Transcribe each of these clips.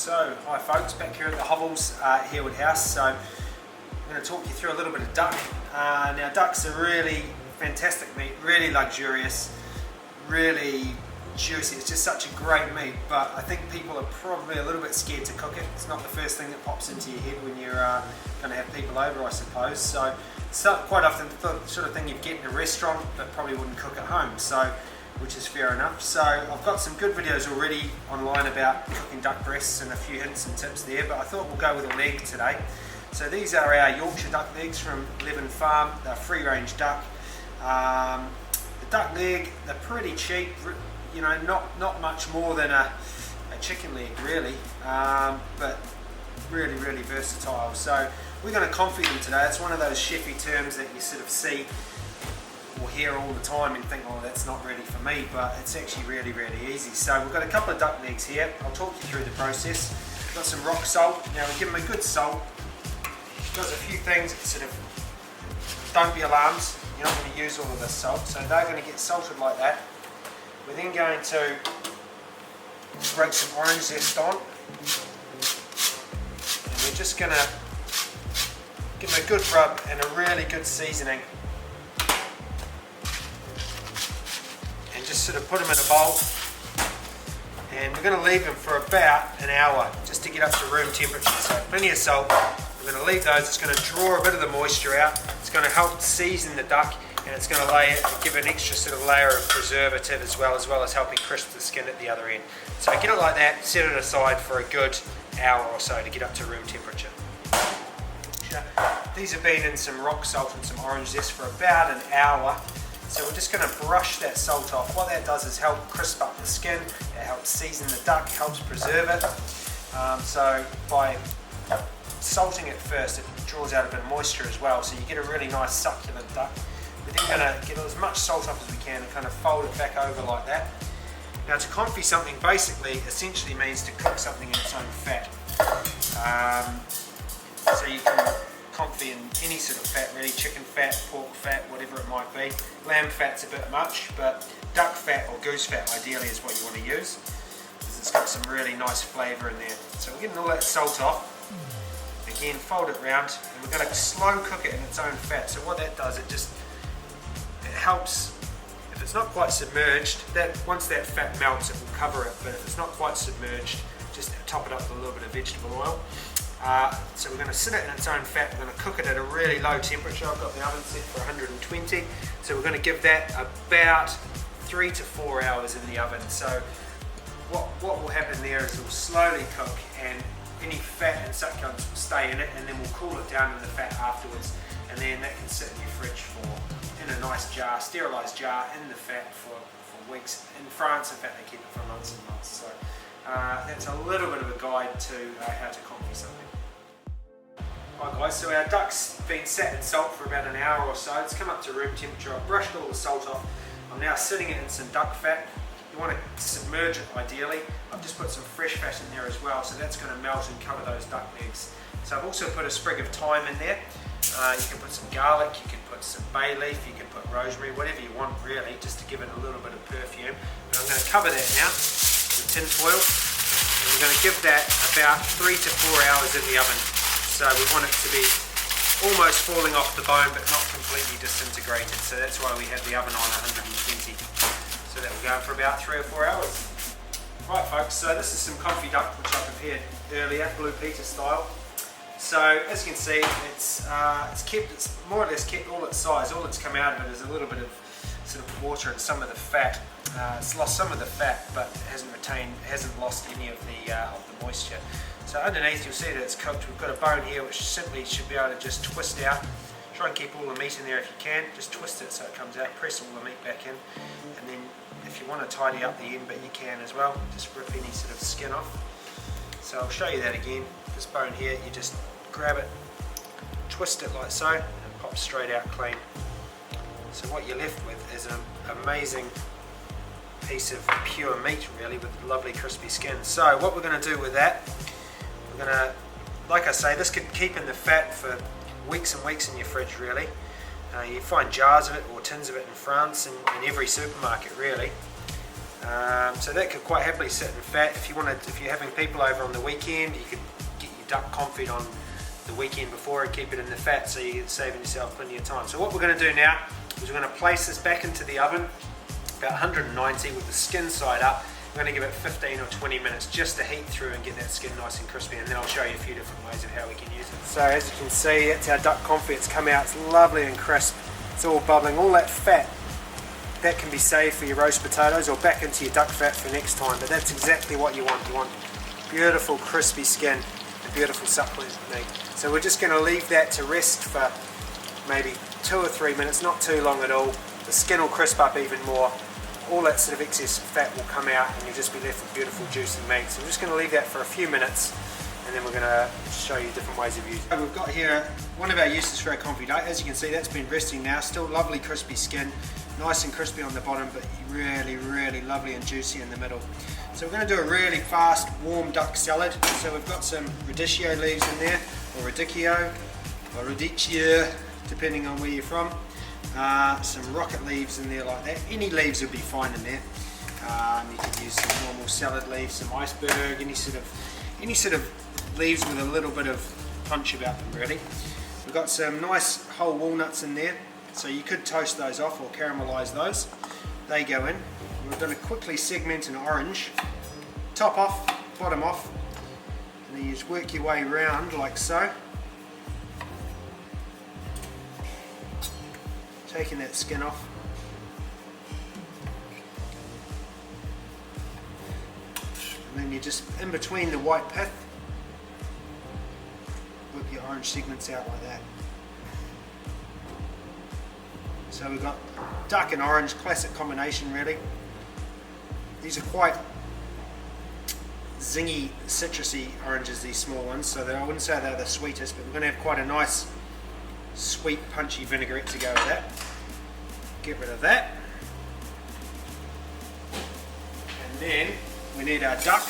So, hi folks, back here at the Hovels, Harewood House. So, I'm going to talk you through a little bit of duck. Now, ducks are really fantastic meat, really luxurious, really juicy. It's just such a great meat, but I think people are probably a little bit scared to cook it. It's not the first thing that pops into your head when you're going to have people over, I suppose. So, it's not quite often the sort of thing you'd get in a restaurant, but probably wouldn't cook at home. So, which is fair enough. So I've got some good videos already online about cooking duck breasts and a few hints and tips there, but I thought we'll go with a leg today. So these are our Yorkshire duck legs from Farm. They're free range duck. The duck leg, they're pretty cheap, you know, not much more than a chicken leg really, but really versatile. So we're going to confit them today. It's one of those chefy terms that you sort of see or hear all the time and think, oh, that's not really for me, but it's actually really easy. So we've got a couple of duck legs here. I'll talk you through the process. We've got some rock salt. Now we give them a good salt. It does a few things. Sort of, don't be alarmed, you're not going to use all of this salt, so they're going to get salted like that. We're then going to break some orange zest on, and we're just going to give them a good rub and a really good seasoning. Just sort of put them in a bowl, and we're going to leave them for about an hour just to get up to room temperature. So plenty of salt. We're going to leave those. It's going to draw a bit of the moisture out. It's going to help season the duck, and it's going to give an extra sort of layer of preservative as well as helping crisp the skin at the other end. So get it like that, set it aside for a good hour or so to get up to room temperature. These have been in some rock salt and some orange zest for about an hour. So we're just going to brush that salt off. What that does is help crisp up the skin, it helps season the duck, helps preserve it. So by salting it first, it draws out a bit of moisture as well, so you get a really nice succulent duck. We're then going to get as much salt off as we can and kind of fold it back over like that. Now to confit something essentially means to cook something in its own fat. So you can confit in any sort of fat really, chicken fat, pork fat, whatever it might be. Lamb fat's a bit much, but duck fat or goose fat ideally is what you want to use, because it's got some really nice flavour in there. So we're getting all that salt off. Again, fold it round, and we're going to slow cook it in its own fat. So what that does, it helps, if it's not quite submerged, once that fat melts it will cover it, but if it's not quite submerged, just top it up with a little bit of vegetable oil. So we're going to sit it in its own fat. We're going to cook it at a really low temperature. I've got the oven set for 120, so we're going to give that about 3 to 4 hours in the oven. So what will happen there is it will slowly cook, and any fat and succulents will stay in it, and then we'll cool it down in the fat afterwards, and then that can sit in your fridge in a nice jar, sterilised jar, in the fat for weeks. In France, in fact, they keep it for months and months. So that's a little bit of a guide to how to confit something. Right guys, so our duck's been sat in salt for about an hour or so. It's come up to room temperature. I've brushed all the salt off. I'm now sitting it in some duck fat. You want to submerge it ideally. I've just put some fresh fat in there as well, so that's going to melt and cover those duck legs. So I've also put a sprig of thyme in there. You can put some garlic, you can put some bay leaf, you can put rosemary, whatever you want really, just to give it a little bit of perfume. But I'm going to cover that now with tin foil, and we're going to give that about 3 to 4 hours in the oven. So we want it to be almost falling off the bone but not completely disintegrated, so that's why we have the oven on 120. So that will go for about 3 or 4 hours. Right folks, so this is some confit duck which I prepared earlier, blue Peter style. So as you can see, it's more or less kept all its size. All that's come out of it is a little bit of sort of water and some of the fat. It's lost some of the fat, but hasn't lost any of the moisture. So underneath you'll see that it's cooked. We've got a bone here which simply should be able to just twist out. Try and keep all the meat in there if you can. Just twist it so it comes out. Press all the meat back in, and then if you want to tidy up the end bit you can as well. Just rip any sort of skin off. So I'll show you that again. This bone here, you just grab it, twist it like so, and it pops straight out clean. So what you're left with is an amazing piece of pure meat really, with lovely crispy skin. So what we're going to do with that, we're going to, like I say, this could keep in the fat for weeks and weeks in your fridge really. You find jars of it or tins of it in France and in every supermarket really. So that could quite happily sit in fat. If you're having people over on the weekend, you could get your duck confit on the weekend before and keep it in the fat, so you're saving yourself plenty of time. So what we're going to do now is we're going to place this back into the oven, about 190 with the skin side up. We're going to give it 15 or 20 minutes just to heat through and get that skin nice and crispy, and then I'll show you a few different ways of how we can use it. So as you can see, it's our duck confit. It's come out, it's lovely and crisp. It's all bubbling. All that fat, that can be saved for your roast potatoes or back into your duck fat for next time, but that's exactly what you want. You want beautiful crispy skin and beautiful succulent meat. So we're just going to leave that to rest for maybe 2 or 3 minutes, not too long at all. The skin will crisp up even more. All that sort of excess fat will come out and you'll just be left with beautiful juicy meat. So we're just going to leave that for a few minutes and then we're going to show you different ways of using it. We've got here one of our uses for our confit. As you can see, that's been resting now. Still lovely crispy skin, nice and crispy on the bottom, but really, really lovely and juicy in the middle. So we're going to do a really fast, warm duck salad. So we've got some radicchio leaves in there, or radicchio, depending on where you're from. Some rocket leaves in there like that. Any leaves would be fine in there. You could use some normal salad leaves, some iceberg, any sort of leaves with a little bit of punch about them really. We've got some nice whole walnuts in there, so you could toast those off or caramelise those. They go in. We're going to quickly segment an orange, top off, bottom off, and then you just work your way around like so. Taking that skin off. And then you just, in between the white pith, whip your orange segments out like that. So we've got duck and orange, classic combination really. These are quite zingy, citrusy oranges, these small ones, so I wouldn't say they're the sweetest, but we're going to have quite a nice sweet punchy vinaigrette to go with that. Get rid of that. And then we need our duck.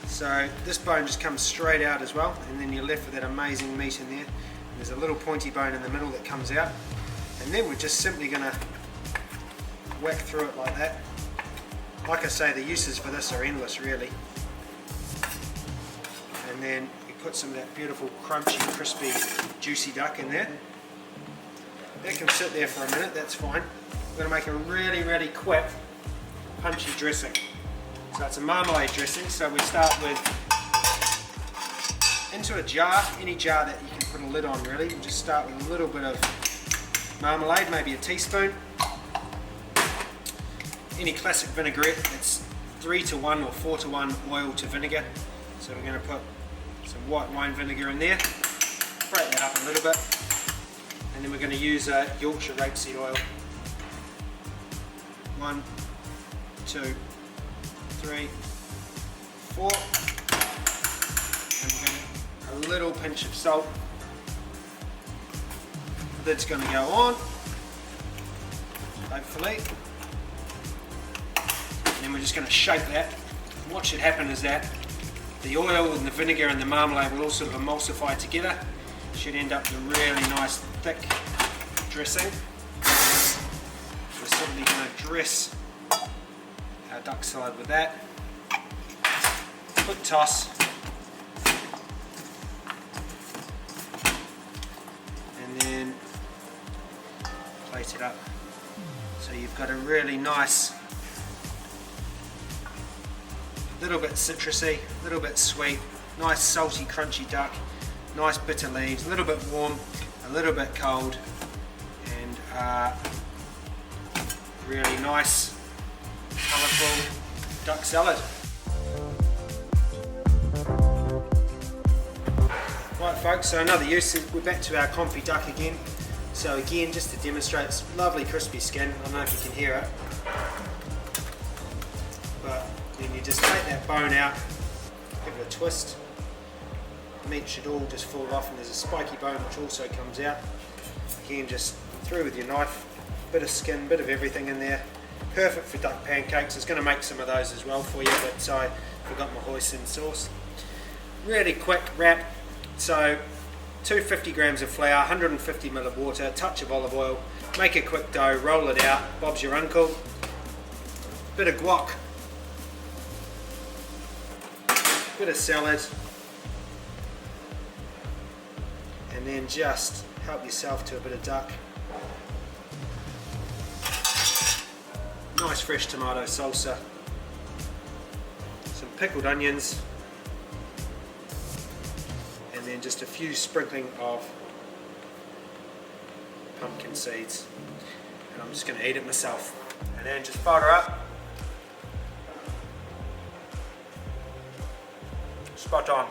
So this bone just comes straight out as well, and then you're left with that amazing meat in there. There's a little pointy bone in the middle that comes out, and then we're just simply going to whack through it like that. Like I say, the uses for this are endless really. And then we put some of that beautiful crunchy, crispy, juicy duck in there. That can sit there for a minute, that's fine. We're going to make a really, really quick punchy dressing. So it's a marmalade dressing, so we start with, into a jar, any jar that you can put a lid on really. We'll just start with a little bit of marmalade, maybe a teaspoon. Any classic vinaigrette, it's 3-to-1 or 4-to-1 oil to vinegar. So we're going to put some white wine vinegar in there, break that up a little bit, and then we're going to use Yorkshire rapeseed oil. 1, 2, 3, 4, and we're going to, a little pinch of salt. That's going to go on, hopefully. And then we're just going to shake that. And what should happen is that the oil and the vinegar and the marmalade will all sort of emulsify together. Should end up with a really nice thick dressing. We're simply going to dress our duck salad with that. Quick toss. And then plate it up. So you've got a really nice, little bit citrusy, a little bit sweet, nice salty crunchy duck, nice bitter leaves, a little bit warm, a little bit cold, and really nice colourful duck salad. Right folks, so another use, we're back to our confit duck again. So again, just to demonstrate, it's lovely crispy skin. I don't know if you can hear it, but then you just take that bone out, give it a twist. The meat should all just fall off, and there's a spiky bone which also comes out. Again, just through with your knife, bit of skin, bit of everything in there. Perfect for duck pancakes. I was going to make some of those as well for you, but I forgot my hoisin sauce. Really quick wrap. So 250 grams of flour, 150 ml of water, a touch of olive oil. Make a quick dough, roll it out. Bob's your uncle. bit of guac, bit of salad, and then just help yourself to a bit of duck. Nice fresh tomato salsa, some pickled onions, and then just a few sprinkling of pumpkin seeds. And I'm just going to eat it myself. And then just butter up. Spot on.